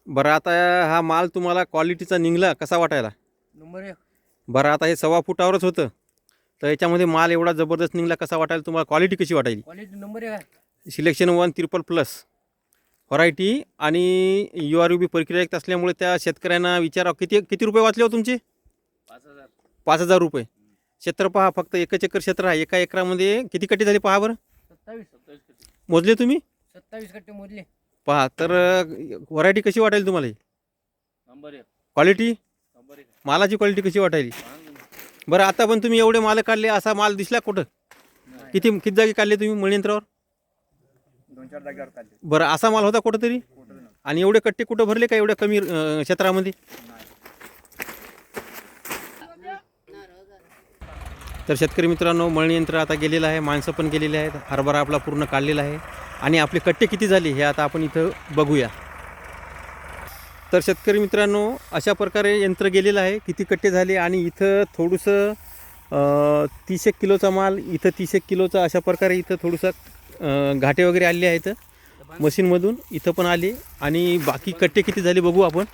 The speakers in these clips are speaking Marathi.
बरं आता हा माल तुम्हाला क्वालिटीचा निघला कसा वाटायला? नंबर 1. बरं आता हे 1.25 फुटावरच होतं, तर याच्यामध्ये माल एवढा जबरदस्त निघला कसा वाटायला तुम्हाला? क्वालिटी कशी वाटायली? क्वालिटी नंबर 1 आहे. सिलेक्शन 1 ट्रिपल प्लस व्हरायटी आणि URUB प्रक्रियायुक्त असल्यामुळे त्या शेतकऱ्यांना विचारा किती किती रुपये वाचले हो तुमचे? 5000. 5000 रुपये. क्षेत्र पहा, फक्त एकच एकर क्षेत्र आहे. एका एकरामध्ये किती कट्टे झाले पहा बरं. 27 कट्टे. मोजले तुम्ही? 27 कट्टे मोजले. पहा तर व्हरायटी कशी वाटायली तुम्हाला? नंबर 1. Quality, number 1. मालाची क्वालिटी कशी वाटायली? बरं आता पण तुम्ही एवढे माल काढले, असा माल दिसला कुठं? किती किती जागी काढले तुम्ही मळीयंत्रावर? 2-4 जागेवर काढले. बरं असा माल होता कुठं तरी? आणि एवढे कट्टे कुठं भरले का एवढ्या कमी क्षेत्रामध्ये? तर शेतकरी मित्रांनो, मळणी यंत्र आता गेलेलं आहे, माणसं पण गेलेली आहेत, हरभरा आपला पूर्ण काढलेला आहे आणि आपले कट्टे किती झाले हे आता आपण इथं बघूया. तर शेतकरी मित्रांनो, अशा प्रकारे यंत्र गेलेलं आहे, किती कट्टे झाले आणि इथं थोडंसं 30 किलोचा माल, इथं 30 किलोचा, अशा प्रकारे इथं थोडंसं घाटे वगैरे आलेले आहेत मशीनमधून, इथं पण आले. आणि बाकी कट्टे किती झाले बघू आपण.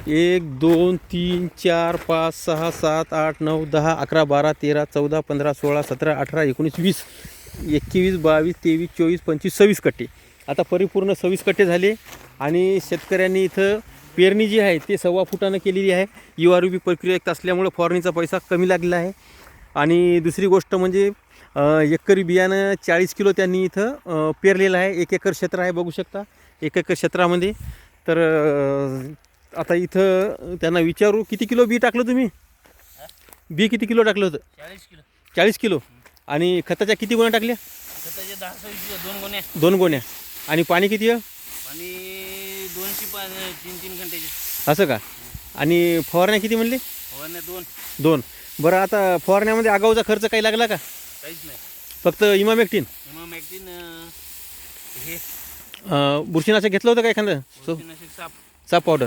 1 2 3 4 5 6 7 8 9 10 11 12 13 14 15 16 17 18 19 20 21 22 23 24 25 26 कट्टे. आता परिपूर्ण 26 कट्टे झाले. आणि शेतकऱ्यांनी इथं पेरणी जी आहे ते 1.25 फुटानं केलेली आहे. URUB प्रक्रियायुक्त असल्यामुळे फवारणीचा पैसा कमी लागला आहे. आणि दुसरी गोष्ट म्हणजे एकरी बियाणं 40 किलो त्यांनी इथं पेरलेलं आहे. 1 एकर क्षेत्र आहे, बघू शकता 1 एकर क्षेत्रामध्ये. तर आता इथं त्यांना विचारू, किती किलो बी टाकलं तुम्ही? बी किती किलो टाकलं होतं? 40 किलो. 40 किलो. आणि खताच्या किती गोण्या टाकल्या? खताचे 10-20 2 गोण्या. 2 गोण्या. आणि पाणी किती आहे? आणि 3-3 घंट्याचे. असं का? आणि फवारण्या किती म्हणले? फवारण्या 2. 2. बरं आता फवारण्यामध्ये आगाऊचा खर्च काही लागला का? काहीच नाही. फक्त इमामॅक्टिन इमामॅक्टिन हे बुरशीनाशक घेतलं होतं का एखादं? बुरशीनाशक साप पावडर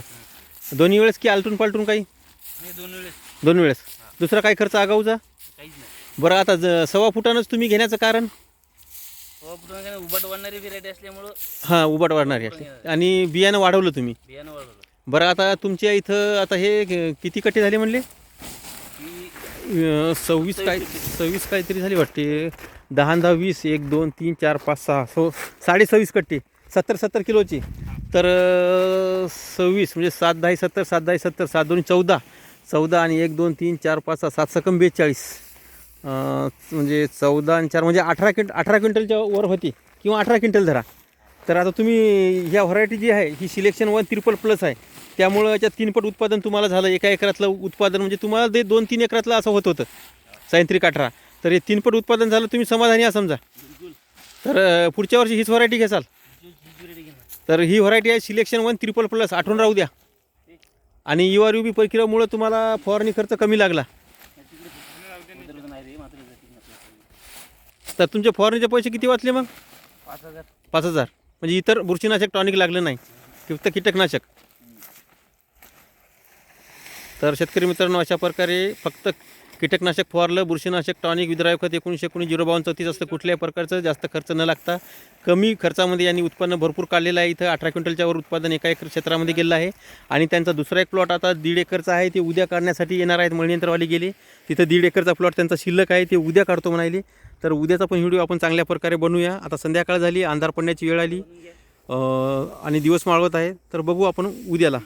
दोन्ही वेळेस की आलटून पालटून काही? नाही, 2 वेळेस. 2 वेळेस. दुसरा काही खर्च आगाऊचा? काहीच नाही. बरं आता 1.25 फुटानंच तुम्ही घेण्याचं कारण? फवारणी उबाट वाढणारी व्हेरायटी असल्यामुळं हां, उबाट वाढणारी असते. आणि बियाणं वाढवलं तुम्ही? बियाणं वाढवलं. बरं आता तुमच्या इथं आता हे किती कट्टे झाले म्हणले? 26 काहीतरी झाली वाटते. 10 10 20 1 2 3 4 5 6 26 कट्टे 70 किलोची. तर 26 म्हणजे 7 10 70 7 10 70 7 2 14 14 आणि 1 2 3 4 5 6 7 सकम 42 म्हणजे 14 आणि 4 म्हणजे 18 क्विंटलच्या वर होती किंवा 18 क्विंटल धरा. तर आता तुम्ही ह्या व्हरायटी जी आहे ही सिलेक्शन 1 ट्रिपल प्लस आहे, त्यामुळं याच्यात 3 पट उत्पादन तुम्हाला झालं. एका एकरातलं उत्पादन म्हणजे तुम्हाला ते 2-3 एकरातलं असं होत होतं सायंत्रिक 18. तर हे 3 पट उत्पादन झालं, तुम्ही समाधानी आहे समजा. तर पुढच्या वर्षी हीच व्हरायटी घ्याल. तर ही व्हरायटी आहे सिलेक्शन 1 ट्रिपल प्लस, आठवून राहू द्या. आणि URUB प्रक्रियेमुळं तुम्हाला फवारणी खर्च कमी लागला. तर तुमचे फवारणीचे पैसे किती वाचले मग? 5000. 5000. म्हणजे इतर बुरशीनाशक टॉनिक लागलं नाही, फक्त कीटकनाशक. तर शेतकरी मित्रांनो, अशा प्रकारे फक्त कीटकनाशक फवारलं, बुरशीनाशक टॉनिक विद्राव्य खत 1919 05234 असतं. कुठल्याही प्रकारचं जास्त खर्च न लागता कमी खर्चामध्ये यांनी उत्पन्न भरपूर काढलेलं आहे. इथं 18 क्विंटलच्या वर उत्पादन एका एकर क्षेत्रामध्ये गेलं आहे. आणि त्यांचा दुसरा एक प्लॉट आता 1.5 एकरचा आहे, ते उद्या काढण्यासाठी येणार आहेत. मळणीयंत्रवाले गेले तिथं. 1.5 एकरचा प्लॉट त्यांचा शिल्लक आहे, ते उद्या काढतो म्हणाले. तर उद्याचा पण व्हिडिओ आपण चांगल्या प्रकारे बनवूया. आता संध्याकाळ झाली, अंधार पडण्याची वेळ आली आणि दिवस मावळत आहे. तर बघू आपण उद्याला.